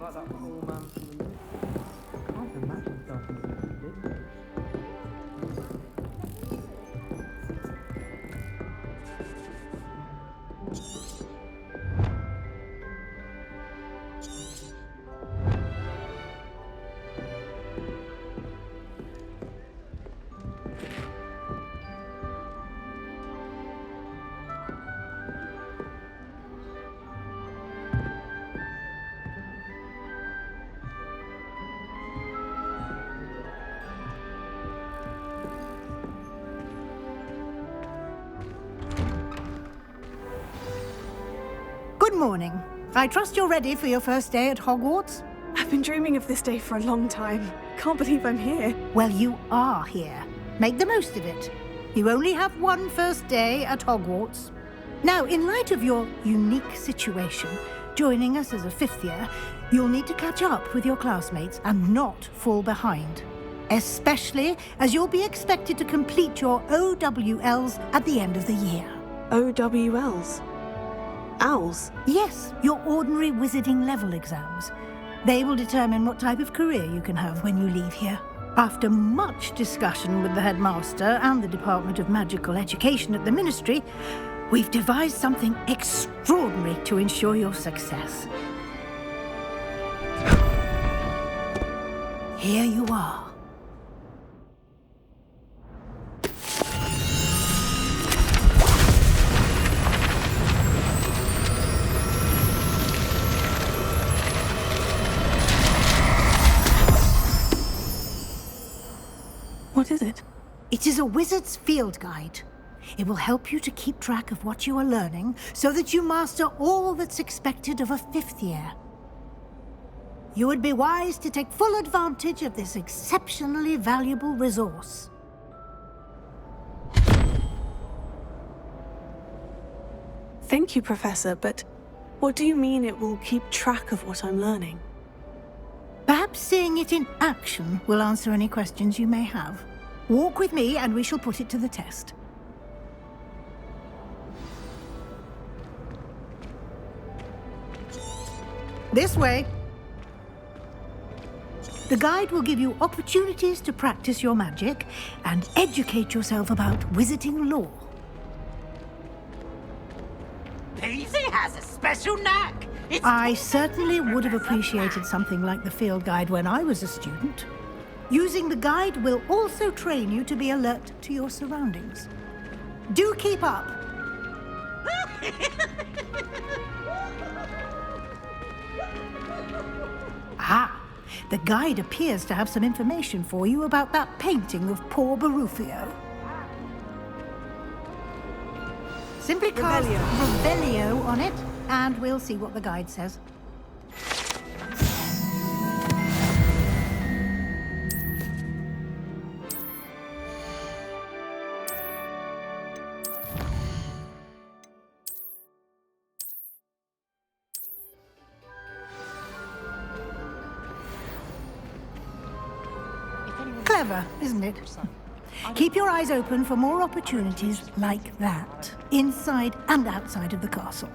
like that poor man from the movie. I can't imagine starting something big. Good morning. I trust you're ready for your first day at Hogwarts? I've been dreaming of this day for a long time. Can't believe I'm here. Well, you are here. Make the most of it. You only have one first day at Hogwarts. Now, in light of your unique situation, joining us as a fifth year, you'll need to catch up with your classmates and not fall behind. Especially as you'll be expected to complete your OWLs at the end of the year. OWLs? Owls? Yes, your ordinary wizarding level exams. They will determine what type of career you can have when you leave here. After much discussion with the headmaster and the Department of Magical Education at the Ministry, we've devised something extraordinary to ensure your success. Here you are. What is it? It is a wizard's field guide. It will help you to keep track of what you are learning so that you master all that's expected of a fifth year. You would be wise to take full advantage of this exceptionally valuable resource. Thank you, Professor, but what do you mean it will keep track of what I'm learning? Perhaps seeing it in action will answer any questions you may have. Walk with me and we shall put it to the test. This way. The guide will give you opportunities to practice your magic and educate yourself about wizarding lore. Peasy has a special knack. I certainly would have appreciated something like the field guide when I was a student. Using the guide will also train you to be alert to your surroundings. Do keep up. Ah, the guide appears to have some information for you about that painting of poor Barufio. Simply cast Revelio on it, and we'll see what the guide says. Clever, isn't it? Keep your eyes open for more opportunities like that, inside and outside of the castle.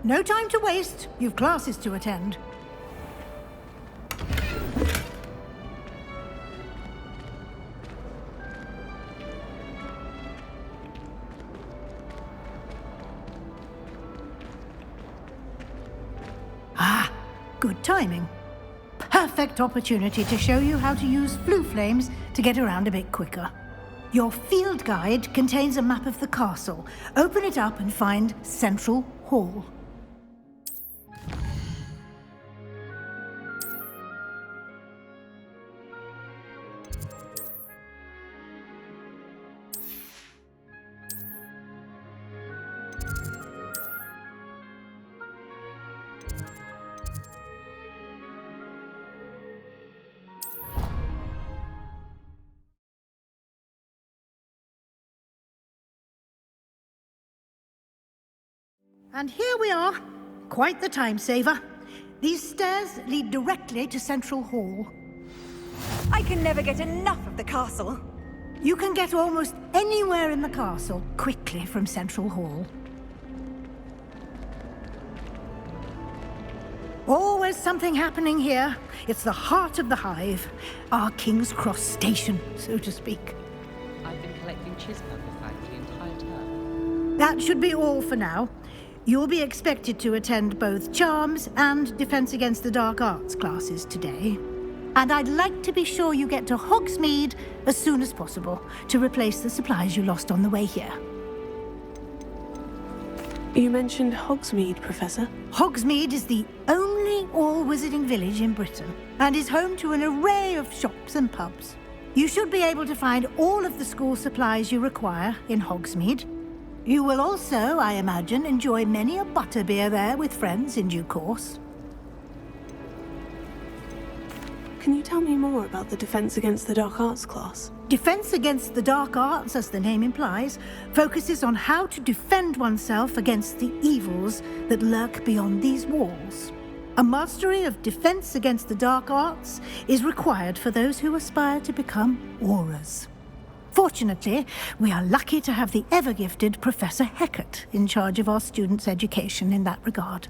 No time to waste. You've classes to attend. Ah, good timing. Perfect opportunity to show you how to use flue flames to get around a bit quicker. Your field guide contains a map of the castle. Open it up and find Central Hall. And here we are. Quite the time saver. These stairs lead directly to Central Hall. I can never get enough of the castle. You can get almost anywhere in the castle quickly from Central Hall. Always something happening here. It's the heart of the hive. Our King's Cross station, so to speak. I've been collecting chispaper facts the entire term. That should be all for now. You'll be expected to attend both Charms and Defense Against the Dark Arts classes today. And I'd like to be sure you get to Hogsmeade as soon as possible to replace the supplies you lost on the way here. You mentioned Hogsmeade, Professor. Hogsmeade is the only all-wizarding village in Britain and is home to an array of shops and pubs. You should be able to find all of the school supplies you require in Hogsmeade. You will also, I imagine, enjoy many a butterbeer there with friends in due course. Can you tell me more about the Defense Against the Dark Arts class? Defense Against the Dark Arts, as the name implies, focuses on how to defend oneself against the evils that lurk beyond these walls. A mastery of Defense Against the Dark Arts is required for those who aspire to become Aurors. Fortunately, we are lucky to have the ever-gifted Professor Hecat in charge of our students' education in that regard.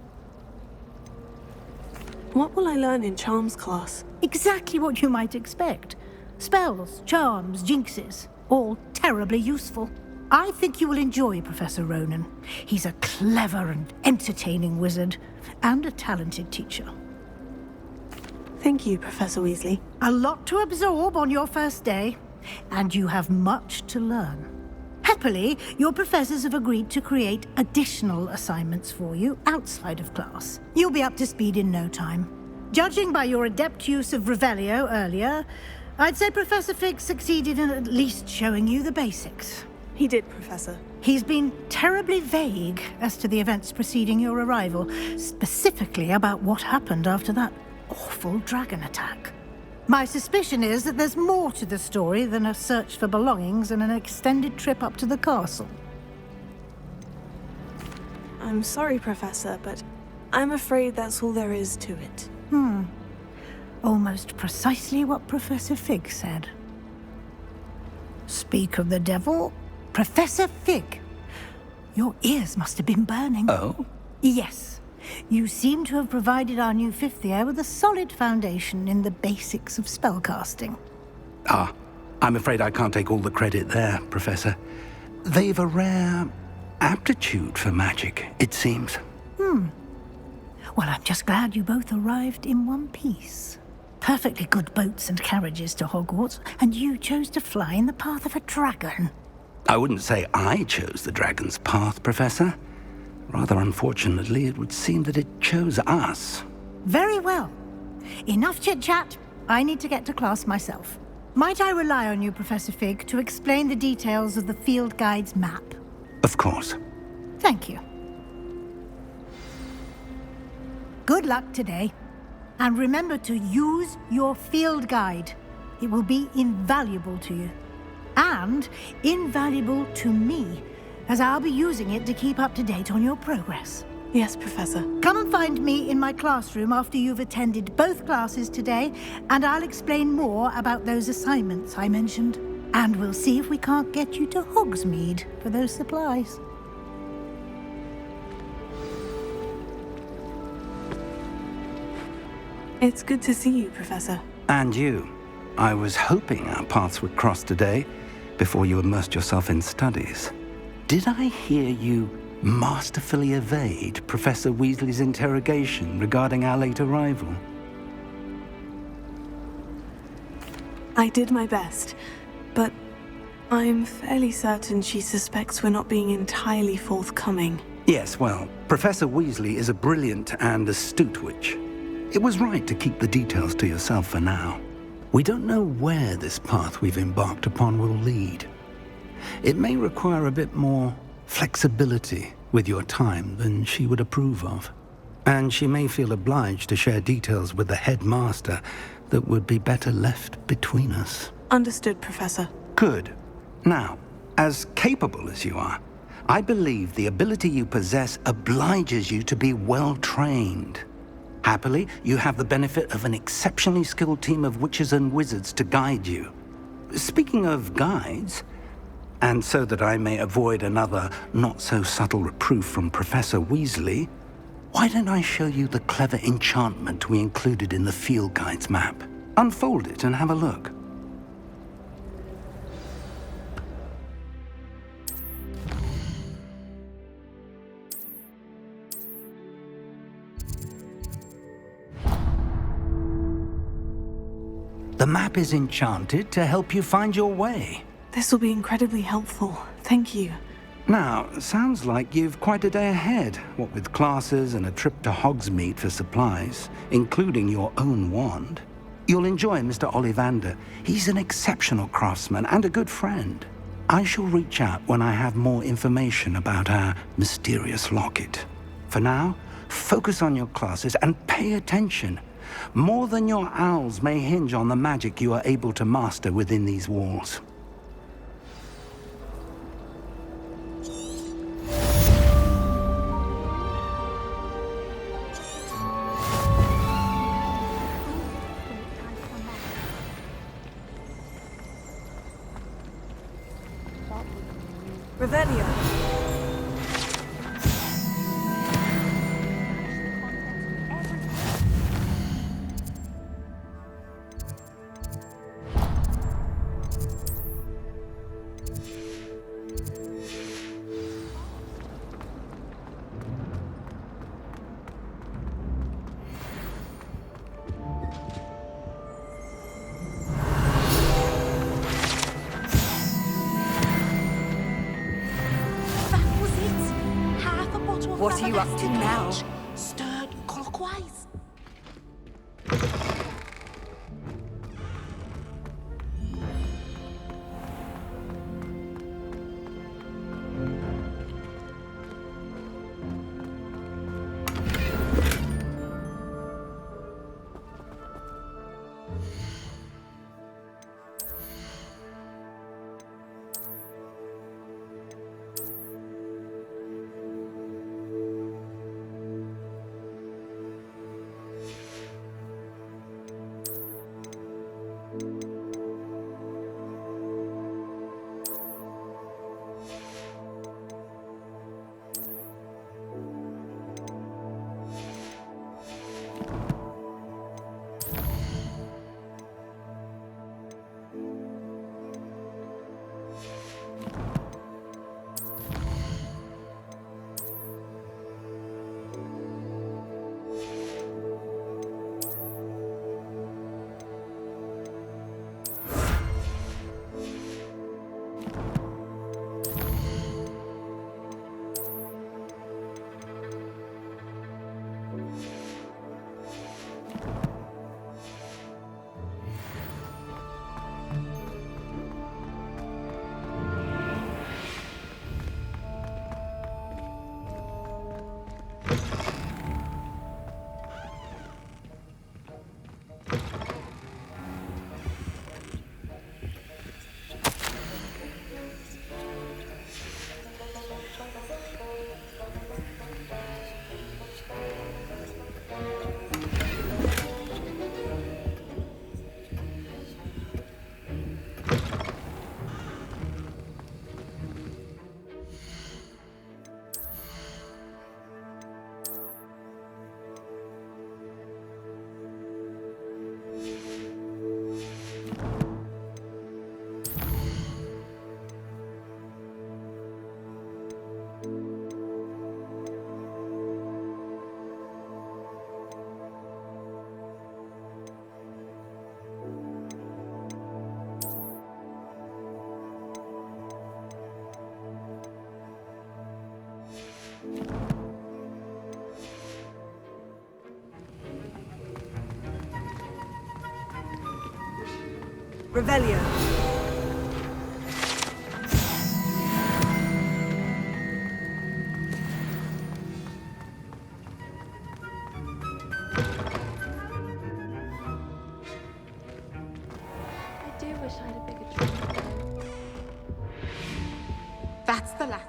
What will I learn in Charms class? Exactly what you might expect. Spells, charms, jinxes, all terribly useful. I think you will enjoy Professor Ronan. He's a clever and entertaining wizard, and a talented teacher. Thank you, Professor Weasley. A lot to absorb on your first day, and you have much to learn. Happily, your professors have agreed to create additional assignments for you outside of class. You'll be up to speed in no time. Judging by your adept use of Revelio earlier, I'd say Professor Fig succeeded in at least showing you the basics. He did, Professor. He's been terribly vague as to the events preceding your arrival, specifically about what happened after that awful dragon attack. My suspicion is that there's more to the story than a search for belongings and an extended trip up to the castle. I'm sorry, Professor, but I'm afraid that's all there is to it. Almost precisely what Professor Fig said. Speak of the devil, Professor Fig. Your ears must have been burning. Oh? Yes. You seem to have provided our new fifth year with a solid foundation in the basics of spellcasting. Ah, I'm afraid I can't take all the credit there, Professor. They've a rare aptitude for magic, it seems. Well, I'm just glad you both arrived in one piece. Perfectly good boats and carriages to Hogwarts, and you chose to fly in the path of a dragon. I wouldn't say I chose the dragon's path, Professor. Rather unfortunately, it would seem that it chose us. Very well. Enough chit-chat. I need to get to class myself. Might I rely on you, Professor Fig, to explain the details of the field guide's map? Of course. Thank you. Good luck today. And remember to use your field guide. It will be invaluable to you. And invaluable to me, as I'll be using it to keep up to date on your progress. Yes, Professor. Come and find me in my classroom after you've attended both classes today, and I'll explain more about those assignments I mentioned. And we'll see if we can't get you to Hogsmeade for those supplies. It's good to see you, Professor. And you. I was hoping our paths would cross today, before you immersed yourself in studies. Did I hear you masterfully evade Professor Weasley's interrogation regarding our late arrival? I did my best, but I'm fairly certain she suspects we're not being entirely forthcoming. Yes, well, Professor Weasley is a brilliant and astute witch. It was right to keep the details to yourself for now. We don't know where this path we've embarked upon will lead. It may require a bit more flexibility with your time than she would approve of. And she may feel obliged to share details with the headmaster that would be better left between us. Understood, Professor. Good. Now, as capable as you are, I believe the ability you possess obliges you to be well trained. Happily, you have the benefit of an exceptionally skilled team of witches and wizards to guide you. Speaking of guides, and so that I may avoid another not-so-subtle reproof from Professor Weasley, why don't I show you the clever enchantment we included in the field guide's map? Unfold it and have a look. The map is enchanted to help you find your way. This will be incredibly helpful. Thank you. Now, sounds like you've quite a day ahead, what with classes and a trip to Hogsmeade for supplies, including your own wand. You'll enjoy Mr. Ollivander. He's an exceptional craftsman and a good friend. I shall reach out when I have more information about our mysterious locket. For now, focus on your classes and pay attention. More than your owls may hinge on the magic you are able to master within these walls. Revelio. What are you up to now? Stirred clockwise. Revelio. I do wish I had a bigger tree. That's the last.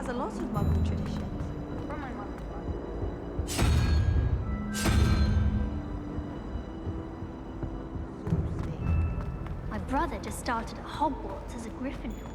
has a lot of Muggle traditions. From my mother's side. My brother just started at Hogwarts as a Gryffindor.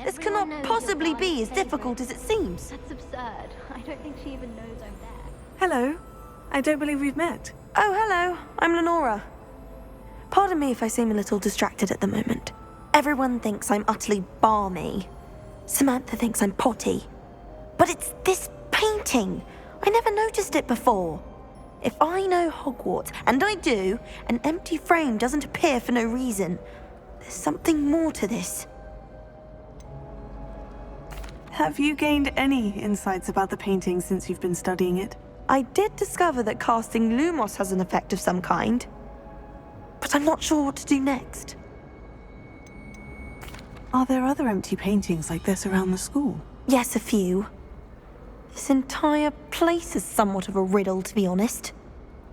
This cannot possibly be as difficult as it seems. That's absurd. I don't think she even knows I'm there. Hello. I don't believe we've met. Oh, hello. I'm Lenora. Pardon me if I seem a little distracted at the moment. Everyone thinks I'm utterly balmy. Samantha thinks I'm potty. But it's this painting. I never noticed it before. If I know Hogwarts, and I do, an empty frame doesn't appear for no reason. There's something more to this. Have you gained any insights about the painting since you've been studying it? I did discover that casting Lumos has an effect of some kind. But I'm not sure what to do next. Are there other empty paintings like this around the school? Yes, a few. This entire place is somewhat of a riddle, to be honest.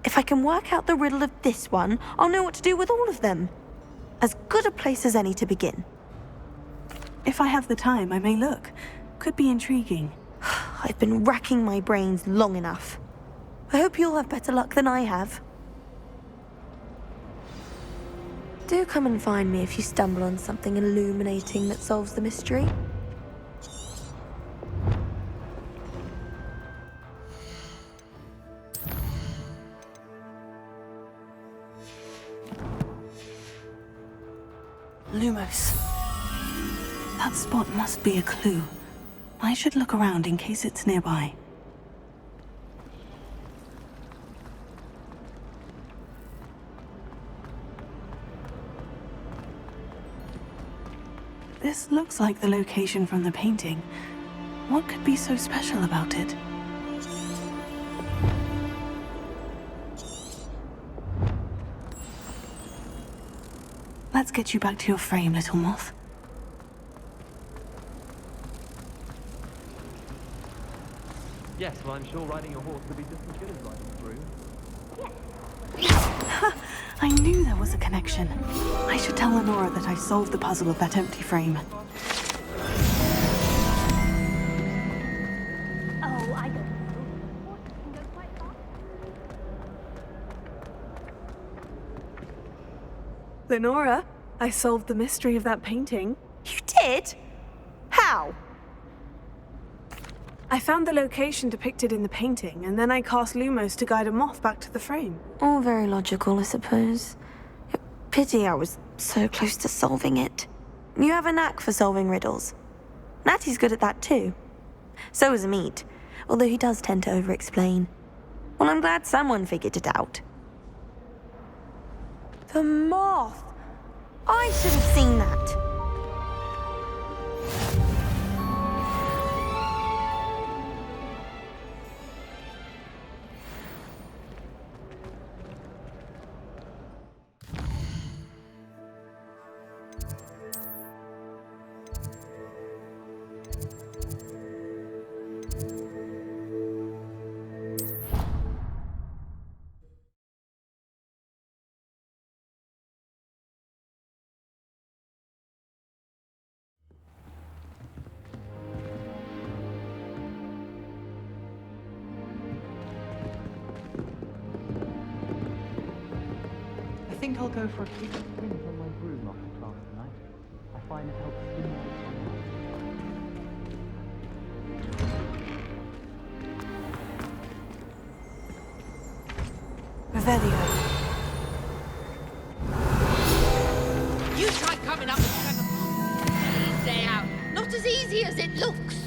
If I can work out the riddle of this one, I'll know what to do with all of them. As good a place as any to begin. If I have the time, I may look. Could be intriguing. I've been racking my brains long enough. I hope you'll have better luck than I have. Do come and find me if you stumble on something illuminating that solves the mystery. Lumos. That spot must be a clue. I should look around in case it's nearby. This looks like the location from the painting. What could be so special about it? Let's get you back to your frame, little moth. Yes, well, I'm sure riding a horse would be just as good as riding through. I knew there was a connection. I should tell Lenora that I solved the puzzle of that empty frame. Oh, I don't know. Horses can go quite fast. Lenora, I solved the mystery of that painting. You did? How? I found the location depicted in the painting, and then I cast Lumos to guide a moth back to the frame. All very logical, I suppose. Pity I was so close to solving it. You have a knack for solving riddles. Natty's good at that too. So is Amit, although he does tend to over-explain. Well, I'm glad someone figured it out. The moth! I should have seen that. think I'll go for a quick sprint on my broom after class tonight. I find it helps stimulate my Revelio. You try coming up with 7 day out. Not as easy as it looks.